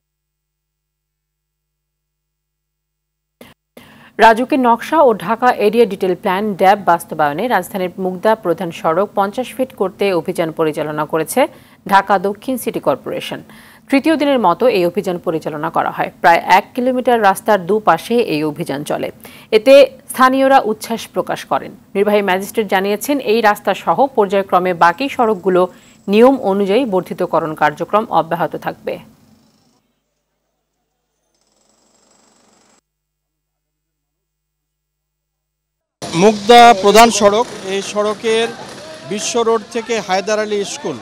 রাজুকের নকশা ও ঢাকা এরিয়া ডিটেল প্ল্যান ড্যাব বাস্তবায়নে রাজধানীর মুগদা প্রধান সড়ক 50 ফিট করতে অভিযান পরিচালনা করেছে ঢাকা দক্ষিণ সিটি কর্পোরেশন। তৃতীয় দিনের মতো এই অভিযান পরিচালনা করা হয়। প্রায় 1 কিলোমিটার রাস্তার দুপাশে এই অভিযান চলে। এতে স্থানীয়রা উচ্ছ্বাস প্রকাশ করেন। নির্বাহী ম্যাজিস্ট্রেট জানিয়েছেন, এই রাস্তা সহ পর্যায়ক্রমে বাকি সড়কগুলো নিয়ম অনুযায়ী বর্ধিতকরণ কার্যক্রম অব্যাহত থাকবে। মুগদা প্রধান সড়ক, এই সড়কের বিশ্ব রোড থেকে হায়দার আলী স্কুল,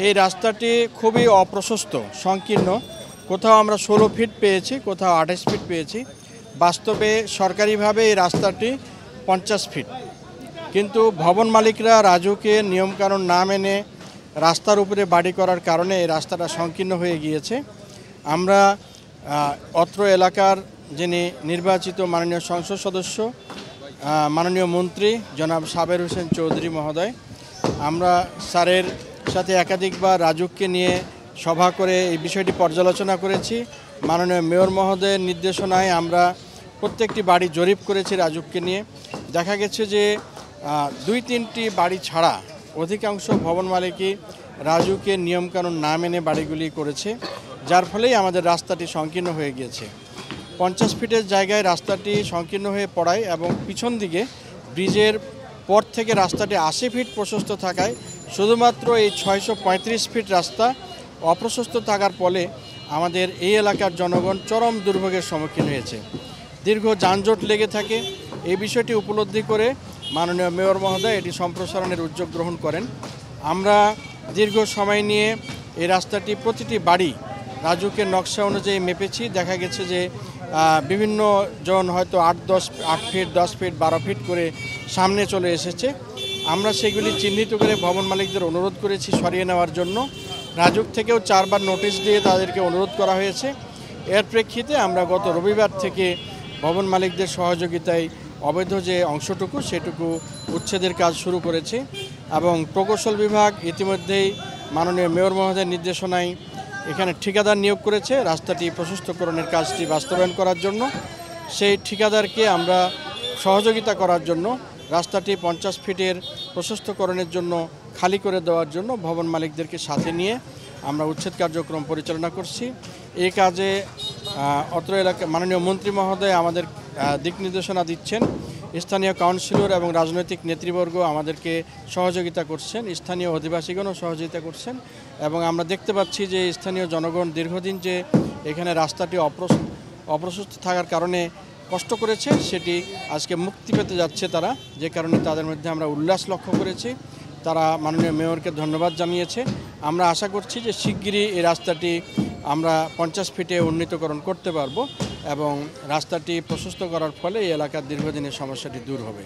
এই রাস্তাটি খুবই অপ্রশস্ত, সংকীর্ণ। কোথাও আমরা 16 ফিট পেয়েছি, কোথাও 28 ফিট পেয়েছি। বাস্তবে সরকারিভাবে এই রাস্তাটি 50 ফিট, কিন্তু ভবন মালিকরা রাজুকে নিয়মকানুন না মেনে রাস্তার উপরে বাড়ি করার কারণে এই রাস্তাটা সংকীর্ণ হয়ে গিয়েছে। আমরা অত্র এলাকার যিনি নির্বাচিত মাননীয় সংসদ সদস্য, মাননীয় মন্ত্রী জনাব সাবের হোসেন চৌধুরী মহোদয়, আমরা স্যারের সাথে একাধিকবার রাজুককে নিয়ে সভা করে এই বিষয়টি পর্যালোচনা করেছি। মাননীয় মেয়র মহোদয়ের নির্দেশনায় আমরা প্রত্যেকটি বাড়ি জরিপ করেছি রাজুককে নিয়ে। দেখা গেছে যে 2-3টি বাড়ি ছাড়া অধিকাংশ ভবন মালিকই রাজুকে নিয়মকানুন না মেনে বাড়িগুলি করেছে, যার ফলেই আমাদের রাস্তাটি সংকীর্ণ হয়ে গিয়েছে। 50 ফিটের জায়গায় রাস্তাটি সংকীর্ণ হয়ে পড়ায় এবং পিছন দিকে ব্রিজের পর থেকে রাস্তাটি 80 ফিট প্রশস্ত থাকায় শুধুমাত্র এই 635 ফিট রাস্তা অপ্রশস্ত থাকার ফলে আমাদের এই এলাকার জনগণ চরম দুর্ভোগের সম্মুখীন হয়েছে। দীর্ঘ যানজট লেগে থাকে। এই বিষয়টি উপলব্ধি করে মাননীয় মেয়র মহোদয় এটি সম্প্রসারণের উদ্যোগ গ্রহণ করেন। আমরা দীর্ঘ সময় নিয়ে এই রাস্তাটি প্রতিটি বাড়ি রাজুকের নকশা অনুযায়ী মেপেছি। দেখা গেছে যে বিভিন্ন জন হয়তো 8 ফিট 10 ফিট 12 ফিট করে সামনে চলে এসেছে। আমরা সেগুলি চিহ্নিত করে ভবন মালিকদের অনুরোধ করেছি সরিয়ে নেওয়ার জন্য। রাজুক থেকেও 4 বার নোটিশ দিয়ে তাদেরকে অনুরোধ করা হয়েছে। এর প্রেক্ষিতে আমরা গত রবিবার থেকে ভবন মালিকদের সহযোগিতায় অবৈধ যে অংশটুকু সেটুকু উচ্ছেদের কাজ শুরু করেছি এবং প্রকৌশল বিভাগ ইতিমধ্যেই মাননীয় মেয়র মহোদয়ের নির্দেশনায় এখানে ঠিকাদার নিয়োগ করেছে রাস্তাটি প্রশস্তকরণের কাজটি বাস্তবায়ন করার জন্য। সেই ঠিকাদারকে আমরা সহযোগিতা করার জন্য রাস্তাটি 50 ফিটের প্রশস্তকরণের জন্য খালি করে দেওয়ার জন্য ভবন মালিকদেরকে সাথে নিয়ে আমরা উচ্ছেদ কার্যক্রম পরিচালনা করছি। এই কাজে অত্র এলাকা মাননীয় মন্ত্রী মহোদয় আমাদের দিক নির্দেশনা দিচ্ছেন। স্থানীয় কাউন্সিলর এবং রাজনৈতিক নেতৃবর্গ আমাদেরকে সহযোগিতা করছেন, স্থানীয় অধিবাসীগণও সহযোগিতা করছেন এবং আমরা দেখতে পাচ্ছি যে স্থানীয় জনগণ দীর্ঘদিন যে এখানে রাস্তাটি অপ্রশস্ত থাকার কারণে কষ্ট করেছে সেটি আজকে মুক্তি পেতে যাচ্ছে তারা, যে কারণে তাদের মধ্যে আমরা উল্লাস লক্ষ্য করেছি। তারা মাননীয় মেয়রকে ধন্যবাদ জানিয়েছে আমরা আশা করছি যে শিগগিরই এই রাস্তাটি আমরা 50 ফিটে উন্নীতকরণ করতে পারবো এবং রাস্তাটি প্রশস্ত করার ফলে এই এলাকার দীর্ঘদিনের সমস্যাটি দূর হবে।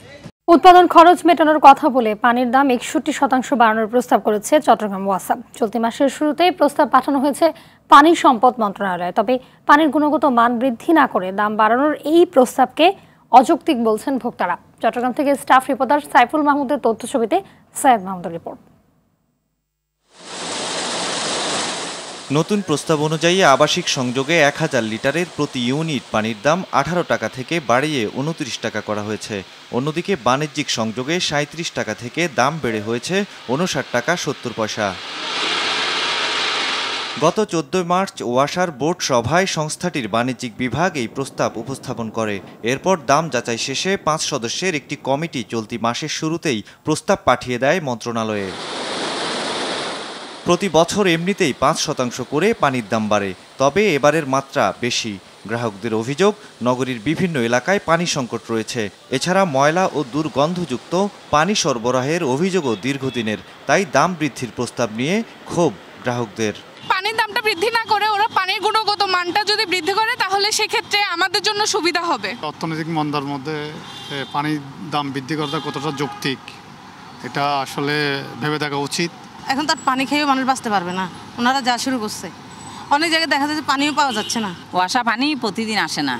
উৎপাদন খরচ মেটানোর কথা বলে পানির দাম 61% বাড়ানোর প্রস্তাব করেছে চট্টগ্রাম ওয়াসা। চলতি মাসের শুরুতেই প্রস্তাব পাঠানো হয়েছে পানি সম্পদ মন্ত্রণালয়ে। তবে পানির গুণগত মান বৃদ্ধি না করে দাম বাড়ানোর এই প্রস্তাবকে অযৌক্তিক বলছেন ভোক্তারা। চট্টগ্রাম থেকে স্টাফ রিপোর্টার সাইফুল মাহমুদের তথ্য ছবিতে সৈয়দ মাহমুদের রিপোর্ট। নতুন প্রস্তাব অনুযায়ী আবাসিক সংযোগে 1000 লিটারের প্রতি ইউনিট পানির দাম 18 টাকা থেকে বাড়িয়ে 29 টাকা করা হয়েছে। অন্যদিকে বাণিজ্যিক সংযোগে 37 টাকা থেকে দাম বেড়ে হয়েছে 59 টাকা 70 পয়সা। গত 14 মার্চ ওয়াসার বোর্ড সভায় সংস্থাটির বাণিজ্যিক বিভাগ এই প্রস্তাব উপস্থাপন করে। এরপর দাম যাচাই শেষে 5 সদস্যের একটি কমিটি চলতি মাসের শুরুতেই প্রস্তাব পাঠিয়ে দেয় মন্ত্রণালয়ে। প্রতি বছর এমনিতেই 5% করে পানির দাম বাড়ে, তবে এবারের মাত্রা বেশি। গ্রাহকদের অভিযোগ, নগরীর বিভিন্ন এলাকায় পানি সংকট রয়েছে। এছাড়া ময়লা ও দুর্গন্ধযুক্ত পানি সরবরাহের অভিযোগও দীর্ঘদিনের। তাই দাম বৃদ্ধির প্রস্তাব নিয়ে ক্ষোভ গ্রাহকদের। পানির দামটা বৃদ্ধি না করে ওরা পানির গুণগত মানটা যদি বৃদ্ধি করে তাহলে সেক্ষেত্রে আমাদের জন্য সুবিধা হবে। অর্থনৈতিক মন্দার মধ্যে পানির দাম বৃদ্ধি করাটা কতটা যৌক্তিক, এটা আসলে ভেবে দেখা উচিত। এখন তার পানি খেয়েও মানুষ বাঁচতে পারবে না, ওনারা যা শুরু করছে। অনেক জায়গায় দেখা যাচ্ছে পানিও পাওয়া যাচ্ছে না। ওয়াসা পানি প্রতিদিন আসে না,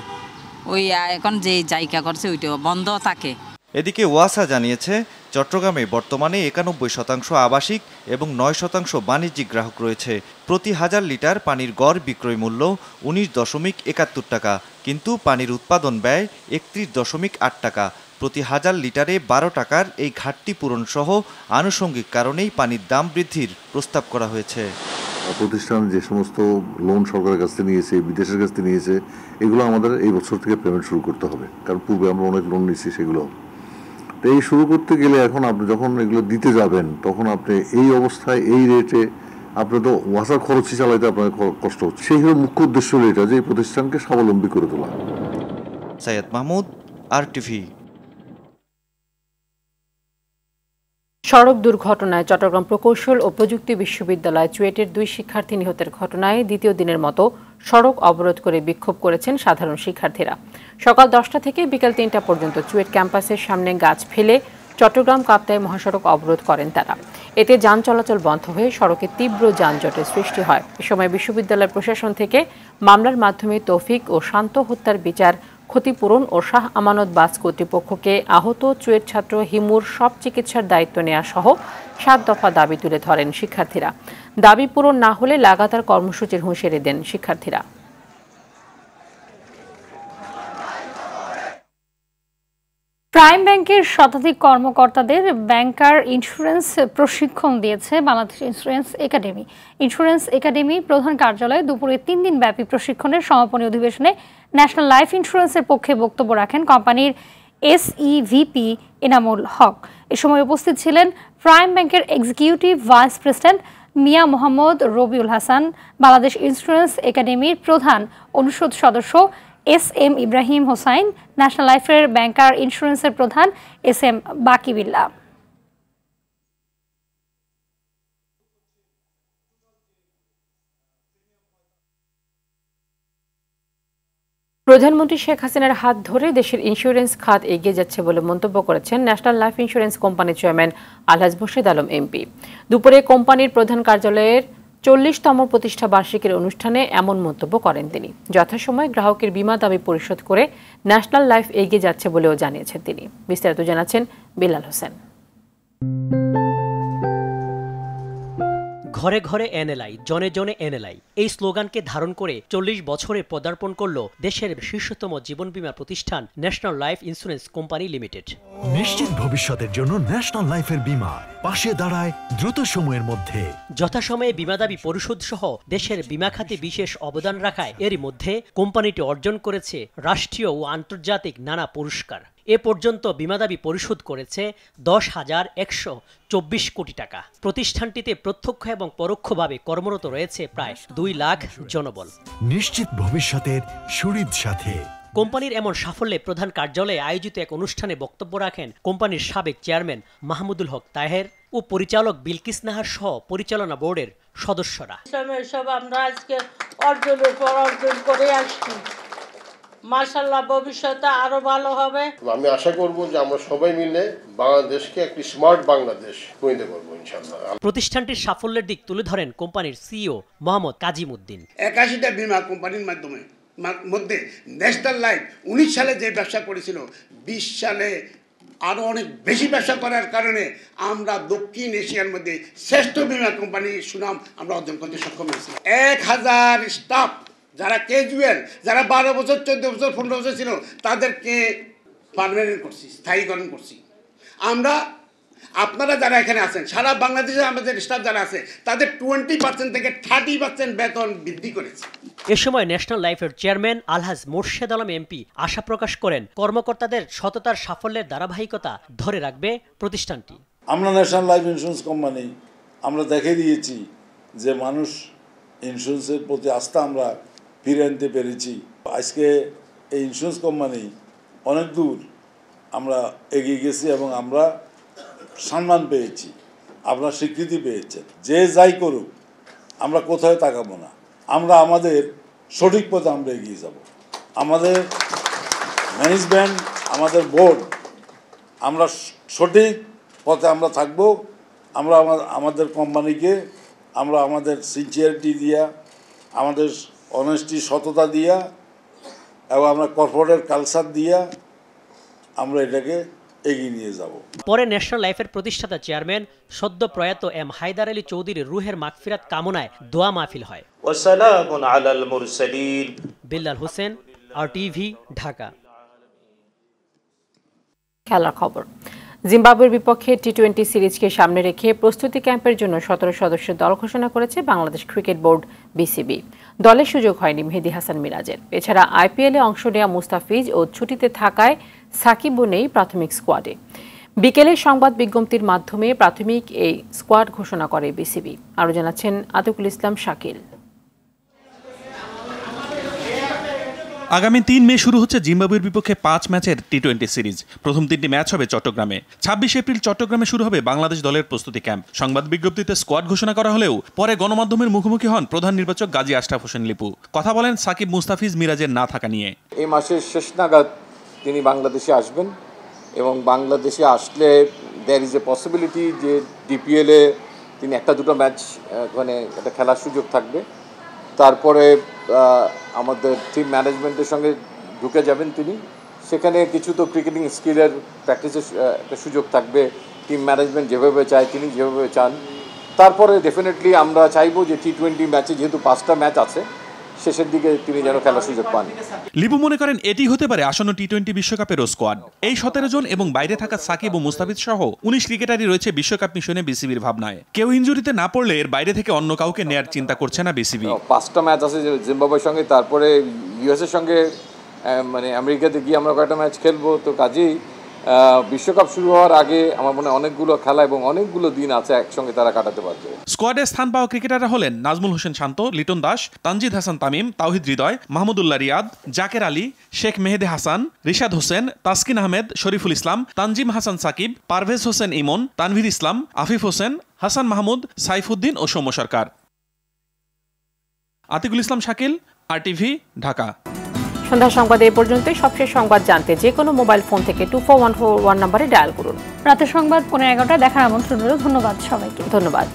ওই এখন যে জায়গা করছে ওইটাও বন্ধ থাকে। এদিকে ওয়াসা জানিয়েছে চট্টগ্রামে বর্তমানে 91% আবাসিক এবং 9% বাণিজ্যিক গ্রাহক রয়েছে। প্রতি 1000 লিটার পানির গড় বিক্রয় মূল্য 19.71 টাকা, কিন্তু পানির উৎপাদন ব্যয় 31.8 টাকা। প্রতি 1000 লিটারে 12 টাকার এই ঘাটতি পূরণ সহ আনুষঙ্গিক কারণেই পানির দাম বৃদ্ধির প্রস্তাব করা হয়েছে। প্রতিষ্ঠান যে সমস্ত লোন সরকারের কাছ থেকে নিয়েছে, বিদেশের কাছ থেকে নিয়েছে, এগুলো আমাদের এই বছর থেকে পেমেন্ট শুরু করতে হবে, কারণ পূর্বে আমরা অনেক লোন নিয়েছি সেগুলো। তো এই শুরু করতে গেলে এখন আপনি যখন এগুলো দিতে যাবেন তখন আপনি এই অবস্থায় এই রেটে আপনি তো ওয়াসার খরচই চালাইতে আপনার কষ্ট হচ্ছে। সেই মুখ্য উদ্দেশ্য হলো এটা যে এই প্রতিষ্ঠানকে স্বাবলম্বী করে তোলা। সৈয়দ মাহমুদ, RTV। সড়ক দুর্ঘটনায় চট্টগ্রাম প্রকৌশল ও প্রযুক্তি বিশ্ববিদ্যালয় চুয়েটের 2 শিক্ষার্থী নিহতের ঘটনায় দ্বিতীয় দিনের মতো সড়ক অবরোধ করে বিক্ষোভ করেছেন সাধারণ শিক্ষার্থীরা। সকাল 10টা থেকে বিকেল 3টা পর্যন্ত চুয়েট ক্যাম্পাসের সামনে গাছ ফেলে চট্টগ্রাম কাপ্তাই মহাসড়ক অবরোধ করেন তারা। এতে যান চলাচল বন্ধ হয়ে সড়কে তীব্র যানজটের সৃষ্টি হয়। এ সময় বিশ্ববিদ্যালয় প্রশাসন থেকে মামলার মাধ্যমে তৌফিক ও শান্ত হত্যার বিচার, ক্ষতিপূরণ ও শাহ আমানত বাস কর্তৃপক্ষকে আহত চুয়েট ছাত্র হিমুর সব চিকিৎসার দায়িত্ব নেওয়া সহ 7 দফা দাবি তুলে ধরেন শিক্ষার্থীরা। দাবি পূরণ না হলে লাগাতার কর্মসূচির হুঁশিয়ারি দেন শিক্ষার্থীরা। প্রাইম ব্যাংকের শতাধিক কর্মকর্তাদের ব্যাংকার ইন্স্যুরেন্স প্রশিক্ষণ দিয়েছে Bangladesh insurance academy. Insurance academy প্রধান কার্যালয়ে দুপুরে 3 দিন ব্যাপী প্রশিক্ষণের সমাপনী অধিবেশনে ন্যাশনাল লাইফ ইন্স্যুরেন্সের পক্ষে বক্তব্য রাখেন কোম্পানির SEVP এনামুল হক। এ সময় উপস্থিত ছিলেন প্রাইম ব্যাংকের executive vice president Mia Mohammad Rabiul Hasan, Bangladesh insurance একাডেমির প্রধান অনুষদ সদস্য SM ইব্রাহিম হোসাইন, ন্যাশনাল লাইফের ব্যাংকার ইন্স্যুরেন্সের প্রধান SM বাকিবিল্লা। প্রধানমন্ত্রী শেখ হাসিনার হাত ধরে দেশের ইন্স্যুরেন্স খাত এগিয়ে যাচ্ছে বলে মন্তব্য করেছেন ন্যাশনাল লাইফ ইন্স্যুরেন্স কোম্পানির চেয়ারম্যান আলহাজ মোর্শেদ আলম MP। দুপুরে কোম্পানির প্রধান কার্যালয়ের 40তম প্রতিষ্ঠা বার্ষিকীর অনুষ্ঠানে এমন মন্তব্য করেন তিনি। যথাসময়ে গ্রাহকের বীমা দাবি পরিশোধ করে ন্যাশনাল লাইফ এগিয়ে যাচ্ছে বলেও জানিয়েছেন তিনি। বিস্তারিত জানাচ্ছেন বিলাল হোসেন। ঘরে ঘরে এনএলআই, জনে জনে এনএলআই, এই স্লোগানকে ধারণ করে 40 বছরে পদার্পণ করল দেশের শীর্ষতম জীবন বীমা প্রতিষ্ঠান national life insurance company limited. নিশ্চিত ভবিষ্যতের জন্য ন্যাশনাল লাইফের বীমা পাশে দাঁড়ায় দ্রুত সময়ের মধ্যে। যথাসময়ে বীমা দাবি পরিশোধ সহ দেশের বীমা খাতে বিশেষ অবদান রাখায় এরই মধ্যে কোম্পানিটি অর্জন করেছে রাষ্ট্রীয় ও আন্তর্জাতিক নানা পুরস্কার। এ পর্যন্ত বীমা দাবি পরিশোধ করেছে 10,124 কোটি টাকা। প্রতিষ্ঠানটিতে প্রত্যক্ষ এবং পরোক্ষভাবে কর্মরত রয়েছে প্রায় 2 লাখ জনবল। নিশ্চিত ভবিষ্যতের সুরিদ সাথে কোম্পানির এমন সাফল্যে প্রধান কার্যালয়ে আয়োজিত এক অনুষ্ঠানে বক্তব্য রাখেন কোম্পানির সাবেক চেয়ারম্যান মাহমুদুল হক তাহের ও পরিচালক বিলকিস নাহার সহ পরিচালনা বোর্ডের সদস্যরা। এসব আমরা আজকে অর্জনের পর অর্জন করে আসছি, মাশাআল্লাহ ভবিষ্যতে আরো ভালো হবে। আমি আশা করব যে আমরা সবাই মিলে বাংলাদেশকে একটি স্মার্ট বাংলাদেশ পরিণত করব ইনশাআল্লাহ। প্রতিষ্ঠানটির সাফল্যের দিক তুলে ধরেন কোম্পানির সিইও মোহাম্মদ কাজিমউদ্দিন। 81টা বীমা কোম্পানির মধ্যে ন্যাশনাল লাইফ 19 সালে যে ব্যবসা করেছিল 20 সালে আরও অনেক বেশি ব্যবসা করার কারণে আমরা দক্ষিণ এশিয়ার মধ্যে শ্রেষ্ঠ বীমা কোম্পানির সুনাম আমরা অর্জন করতে সক্ষম হয়েছি। 1000 স্টাফ যারা ক্যাজুয়াল, যারা 12 বছর 14 বছর 15 বছর ছিল তাদেরকে পার্মানেন্ট করছি, স্থায়ীকরণ করছি আমরা। আপনারা যারা এখানে আছেন সারা বাংলাদেশে আমাদের স্টাফ যারা আছে তাদের 20% থেকে 30% বেতন বৃদ্ধি করেছে। এ সময় ন্যাশনাল লাইফের চেয়ারম্যান আলহাজ মোর্শেদ আলম এমপি আশা প্রকাশ করেন কর্মকর্তাদের সততার সাফল্যের ধারাবাহিকতা ধরে রাখবে প্রতিষ্ঠানটি। আমরা ন্যাশনাল লাইফ ইন্স্যুরেন্স কোম্পানি আমরা দেখিয়ে দিয়েছি যে মানুষ ইন্স্যুরেন্সের প্রতি আস্থা আমরা ফিরে আনতে পেরেছি। আজকে এই ইন্স্যুরেন্স কোম্পানি অনেক দূর আমরা এগিয়ে গেছি এবং আমরা সম্মান পেয়েছি, আপনার স্বীকৃতি পেয়েছেন। যে যাই করুক আমরা কোথায় তাকাবো না, আমরা আমাদের সঠিক পথে আমরা এগিয়ে যাব। আমাদের ম্যানেজমেন্ট, আমাদের বোর্ড, আমরা সঠিক পথে আমরা থাকব। আমরা আমাদের কোম্পানিকে আমরা আমাদের সিনসিয়ারিটি দিয়া, আমাদের অনেস্টি সততা দিয়া এবং আমরা কর্পোরেট কালচার দিয়া আমরা এটাকে এগিয়ে নিয়ে যাব। পরে ন্যাশনাল লাইফের প্রতিষ্ঠাতা চেয়ারম্যান সদ্য প্রয়াত এম হায়দার আলী চৌধুরীর রুহের মাগফিরাত কামনায় দোয়া মাহফিল হয়। ওয়াসালামুন আলাল মুরসালিন। বিল্লাল হোসেন, RTV, ঢাকা। খেলার খবর। জিম্বাবুয়ের বিপক্ষে টি-20 সিরিজকে সামনে রেখে প্রস্তুতি ক্যাম্পের জন্য 17 সদস্যের দল ঘোষণা করেছে বাংলাদেশ ক্রিকেট বোর্ড BCB। দলের সুযোগ হয়নি মেহেদী হাসান মিরাজের। এছাড়া IPL-এ অংশ নেওয়া মুস্তাফিজ ও ছুটিতে থাকায় সাকিবও নেই প্রাথমিক স্কোয়াডে। বিকেলে সংবাদ বিজ্ঞপ্তির মাধ্যমে প্রাথমিক এই স্কোয়াড ঘোষণা করে BCB। আরও জানাচ্ছেন আতিকুল ইসলাম শাকিল। আগামী 3 মে শুরু হচ্ছে জিম্বাবুয়ের বিপক্ষে 5 ম্যাচের টি-20 সিরিজ। প্রথম 3টি ম্যাচ হবে চট্টগ্রামে। 26 এপ্রিল চট্টগ্রামে শুরু হবে বাংলাদেশ দলের প্রস্তুতি ক্যাম্প। সংবাদ বিজ্ঞপ্তিতে স্কোয়াড ঘোষণা করা হলেও পরে গণমাধ্যমের মুখোমুখি হন প্রধান নির্বাচক গাজী আশরাফ হোসেন লিপু। কথা বলেন সাকিব, মুস্তাফিজ, মিরাজের না থাকা নিয়ে। এই মাসের শেষ নাগাদ তিনি বাংলাদেশে আসবেন এবং বাংলাদেশে আসলে দেয়ার ইজ এ পসিবিলিটি যে DPL-এ তিনি 1-2 ম্যাচ মানে একটা খেলার সুযোগ থাকবে। তারপরে আমাদের টিম ম্যানেজমেন্টের সঙ্গে ঢুকে যাবেন তিনি। সেখানে কিছু তো ক্রিকেটিং স্কিলের প্র্যাকটিসের একটা সুযোগ থাকবে। টিম ম্যানেজমেন্ট যেভাবে চায়, তিনি যেভাবে চান। তারপরে ডেফিনেটলি আমরা চাইবো যে টি-20 ম্যাচে যেহেতু 5টা ম্যাচ আছে শেষের দিকে তিনি যেন খেলার সুযোগ পান। লিপু মনে করেন এটি হতে পারে আসন্ন টি-20 বিশ্বকাপেরও স্কোয়াড। এই 17 জন এবং বাইরে থাকা সাকিব ও মুস্তাফিজ সহ 19 ক্রিকেটারই রয়েছে বিশ্বকাপ মিশনে BCBর ভাবনায়। কেউ ইনজুরিতে না পড়লে এর বাইরে থেকে অন্য কাউকে নেয়ার চিন্তা করছে না BCB। 5টা ম্যাচ আছে জিম্বাবুয়ের সঙ্গে, তারপরে US-এর সঙ্গে মানে আমেরিকাতে গিয়ে আমরা কয়েকটা ম্যাচ খেলবো। তো কাজেই বিশ্বকাপ শুরু হওয়ার আগে আমার মনে হয় অনেকগুলো খেলা এবং অনেকগুলো দিন আছে একসঙ্গে তারা কাটাতে পারবে। স্কোয়াডে স্থান পাওয়া ক্রিকেটাররা হলেন নাজমুল হোসেন শান্ত, লিটন দাস, তানজিদ হাসান তামিম, তাওহিদ হৃদয়, মাহমুদুল্লাহ রিয়াদ, জাকের আলী, শেখ মেহেদী হাসান, রিশাদ হোসেন, তাসকিন আহমেদ, শরীফুল ইসলাম, তানজিম হাসান সাকিব, পারভেজ হোসেন ইমন, তানভীর ইসলাম, আফিফ হোসেন, হাসান মাহমুদ, সাইফুদ্দিন ও সৌম্য সরকার। আতিকুল ইসলাম শাকিল, RTV, ঢাকা। সন্ধ্যা সংবাদে এ পর্যন্তই। সবশেষ সংবাদ জানতে যে কোনো মোবাইল ফোন থেকে 24141 নম্বরে ডায়াল করুন। রাতের সংবাদ 11:30 দেখার আমন্ত্রণ রইল। ধন্যবাদ সবাইকে। ধন্যবাদ।